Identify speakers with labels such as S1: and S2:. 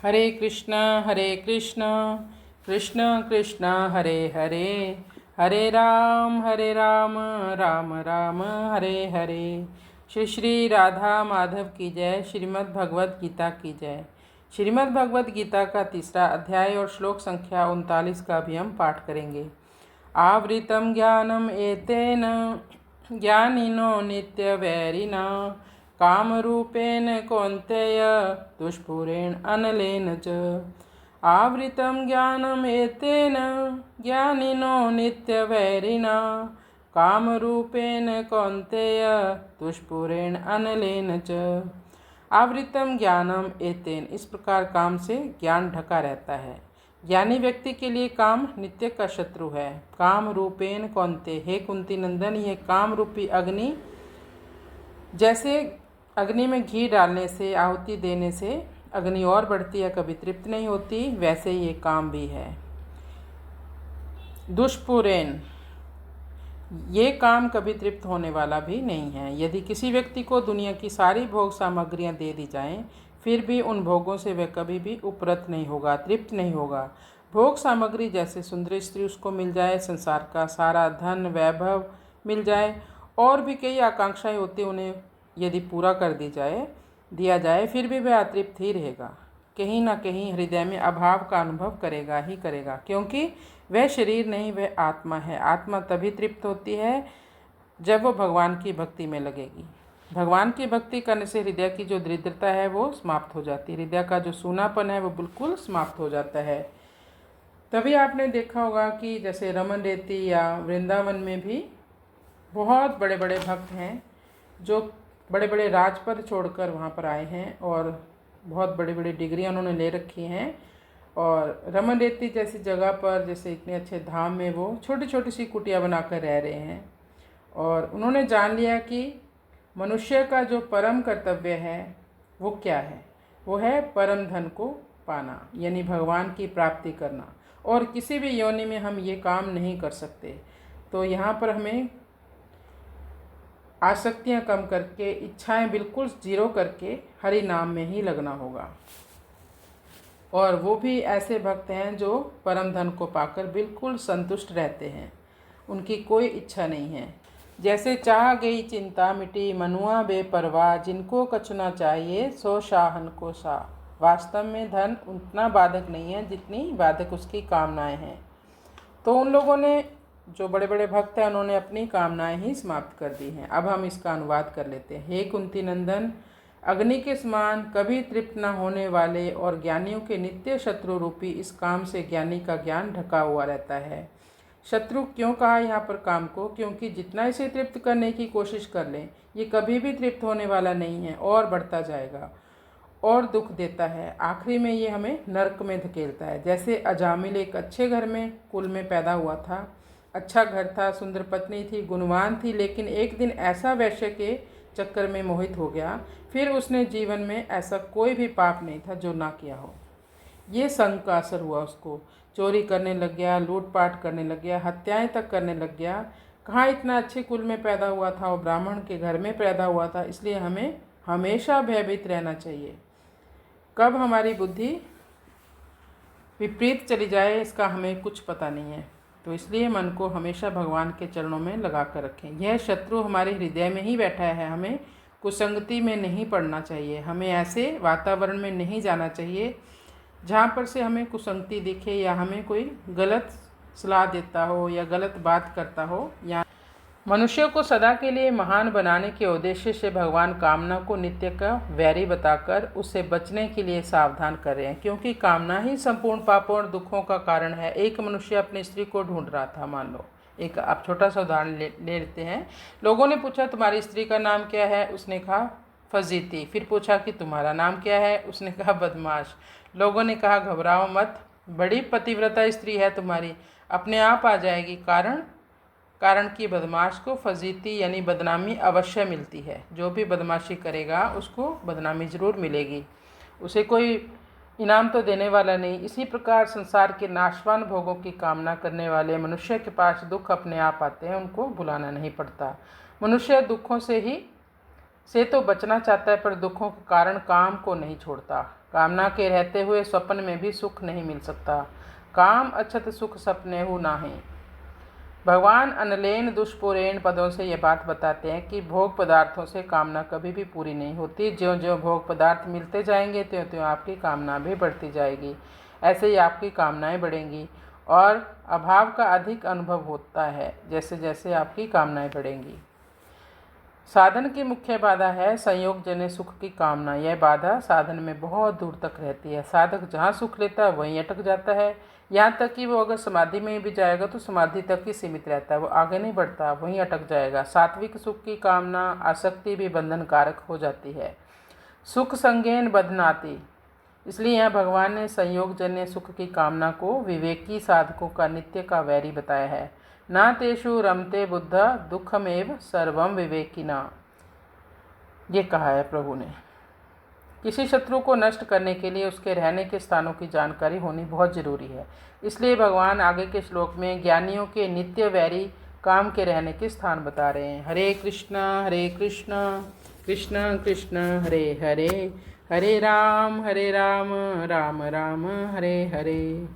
S1: हरे कृष्ण कृष्ण कृष्ण हरे हरे, हरे राम राम राम हरे हरे। श्री श्री राधा माधव की जय। श्रीमद् भगवद गीता की जय। श्रीमद् भगवद गीता का तीसरा अध्याय और श्लोक संख्या 39 का भी हम पाठ करेंगे। आवृतम ज्ञानम एतेन ज्ञानिनो नित्य वैरिना कामरूपेण कौन्तेय दुष्पूरेण अनलेन च। आवृतं ज्ञानम एतेन ज्ञानिनो नित्य वैरिना कामरूपेण कौन्तेय दुष्पूरेण अनलेन च। आवृतम ज्ञानम एतेन, इस प्रकार काम से ज्ञान ढका रहता है। ज्ञानी व्यक्ति के लिए काम नित्य का शत्रु है। काम रूपेण कौन्ते, हे कुंती नंदन, यह काम रूपी अग्नि जैसे अग्नि में घी डालने से, आहुति देने से अग्नि और बढ़ती है, कभी तृप्त नहीं होती, वैसे ये काम भी है। दुष्पूरेण, ये काम कभी तृप्त होने वाला भी नहीं है। यदि किसी व्यक्ति को दुनिया की सारी भोग सामग्रियां दे दी जाएं, फिर भी उन भोगों से वह कभी भी उपरत नहीं होगा, तृप्त नहीं होगा। भोग सामग्री जैसे सुंदर स्त्री उसको मिल जाए, संसार का सारा धन वैभव मिल जाए, और भी कई आकांक्षाएं होती, उन्हें यदि पूरा कर दिया जाए, फिर भी वह अतृप्त ही रहेगा। कहीं ना कहीं हृदय में अभाव का अनुभव करेगा ही करेगा, क्योंकि वह शरीर नहीं, वह आत्मा है। आत्मा तभी तृप्त होती है जब वो भगवान की भक्ति में लगेगी। भगवान की भक्ति करने से हृदय की जो दरिद्रता है वो समाप्त हो जाती है। हृदय का जो सूनापन है वो बिल्कुल समाप्त हो जाता है। तभी आपने देखा होगा कि जैसे रमन रेती या वृंदावन में भी बहुत बड़े बड़े भक्त हैं जो बड़े बड़े राजपद छोड़कर वहाँ पर आए हैं और बहुत बड़ी बड़ी डिग्रियाँ उन्होंने ले रखी हैं। और रमन रेती जैसी जगह पर, जैसे इतने अच्छे धाम में, वो छोटी छोटी सी कुटिया बनाकर रह रहे हैं। और उन्होंने जान लिया कि मनुष्य का जो परम कर्तव्य है वो क्या है। वो है परम धन को पाना, यानी भगवान की प्राप्ति करना। और किसी भी योनि में हम ये काम नहीं कर सकते। तो यहाँ पर हमें आसक्तियाँ कम करके, इच्छाएं बिल्कुल जीरो करके हरि नाम में ही लगना होगा। और वो भी ऐसे भक्त हैं जो परम धन को पाकर बिल्कुल संतुष्ट रहते हैं, उनकी कोई इच्छा नहीं है। जैसे चाह गई चिंता मिटी मनुआ बेपरवाह, जिनको कछु ना चाहिए सो शाहन को सा। वास्तव में धन उतना बाधक नहीं है जितनी बाधक उसकी कामनाएं हैं। तो उन लोगों ने, जो बड़े बड़े भक्त हैं, उन्होंने अपनी कामनाएं ही समाप्त कर दी हैं। अब हम इसका अनुवाद कर लेते हैं। हे कुंती नंदन, अग्नि के समान कभी तृप्त न होने वाले और ज्ञानियों के नित्य शत्रु रूपी इस काम से ज्ञानी का ज्ञान ढका हुआ रहता है। शत्रु क्यों कहा यहाँ पर काम को? क्योंकि जितना इसे तृप्त करने की कोशिश कर लें, ये कभी भी तृप्त होने वाला नहीं है और बढ़ता जाएगा और दुख देता है। आखिरी में ये हमें नरक में धकेलता है। जैसे अजामिल एक अच्छे घर में, कुल में पैदा हुआ था, अच्छा घर था, सुंदर पत्नी थी, गुणवान थी, लेकिन एक दिन ऐसा वैश्य के चक्कर में मोहित हो गया, फिर उसने जीवन में ऐसा कोई भी पाप नहीं था जो ना किया हो। ये संग का असर हुआ उसको। चोरी करने लग गया, लूटपाट करने लग गया, हत्याएं तक करने लग गया। कहाँ इतना अच्छे कुल में पैदा हुआ था और ब्राह्मण के घर में पैदा हुआ था। इसलिए हमें हमेशा भयभीत रहना चाहिए। कब हमारी बुद्धि विपरीत चली जाए इसका हमें कुछ पता नहीं है। तो इसलिए मन को हमेशा भगवान के चरणों में लगा कर रखें। यह शत्रु हमारे हृदय में ही बैठा है। हमें कुसंगति में नहीं पड़ना चाहिए। हमें ऐसे वातावरण में नहीं जाना चाहिए जहाँ पर से हमें कुसंगति दिखे या हमें कोई गलत सलाह देता हो या गलत बात करता हो। या मनुष्य को सदा के लिए महान बनाने के उद्देश्य से भगवान कामना को नित्य का वैरी बताकर उससे बचने के लिए सावधान कर रहे हैं, क्योंकि कामना ही संपूर्ण पापों और दुखों का कारण है। एक मनुष्य अपनी स्त्री को ढूंढ रहा था। मान लो एक आप छोटा सा उदाहरण ले लेते हैं। लोगों ने पूछा तुम्हारी स्त्री का नाम क्या है? उसने कहा फजीती। फिर पूछा कि तुम्हारा नाम क्या है? उसने कहा बदमाश। लोगों ने कहा घबराओ मत, बड़ी पतिव्रता स्त्री है तुम्हारी, अपने आप आ जाएगी। कारण कि बदमाश को फजीती यानी बदनामी अवश्य मिलती है। जो भी बदमाशी करेगा उसको बदनामी ज़रूर मिलेगी, उसे कोई इनाम तो देने वाला नहीं। इसी प्रकार संसार के नाशवान भोगों की कामना करने वाले मनुष्य के पास दुख अपने आप आते हैं, उनको बुलाना नहीं पड़ता। मनुष्य दुखों से ही से तो बचना चाहता है, पर दुखों के कारण काम को नहीं छोड़ता। कामना के रहते हुए स्वप्न में भी सुख नहीं मिल सकता। काम अछत सुख सपनेहु नाहि। भगवान अनलेन दुष्पुरेण पदों से ये बात बताते हैं कि भोग पदार्थों से कामना कभी भी पूरी नहीं होती। ज्यों ज्यों भोग पदार्थ मिलते जाएंगे त्यों त्यों आपकी कामना भी बढ़ती जाएगी। ऐसे ही आपकी कामनाएं बढ़ेंगी और अभाव का अधिक अनुभव होता है जैसे जैसे आपकी कामनाएं बढ़ेंगी। साधन की मुख्य बाधा है संयोगजन्य सुख की कामना। यह बाधा साधन में बहुत दूर तक रहती है। साधक जहाँ सुख लेता है वहीं अटक जाता है। यहाँ तक कि वो अगर समाधि में भी जाएगा तो समाधि तक ही सीमित रहता है, वो आगे नहीं बढ़ता, वहीं अटक जाएगा। सात्विक सुख की कामना आसक्ति भी बंधन कारक हो जाती है। सुख संगेन बधनाति। इसलिए यहाँ भगवान ने संयोगजन्य सुख की कामना को विवेकी साधकों का नित्य का वैरी बताया है। ना तेषु रमते बुद्ध दुखमेव सर्वम विवेकिना, ये कहा है प्रभु ने। किसी शत्रु को नष्ट करने के लिए उसके रहने के स्थानों की जानकारी होनी बहुत जरूरी है। इसलिए भगवान आगे के श्लोक में ज्ञानियों के नित्य वैरी काम के रहने के स्थान बता रहे हैं। हरे कृष्णा कृष्ण कृष्ण हरे हरे, हरे राम राम राम हरे हरे।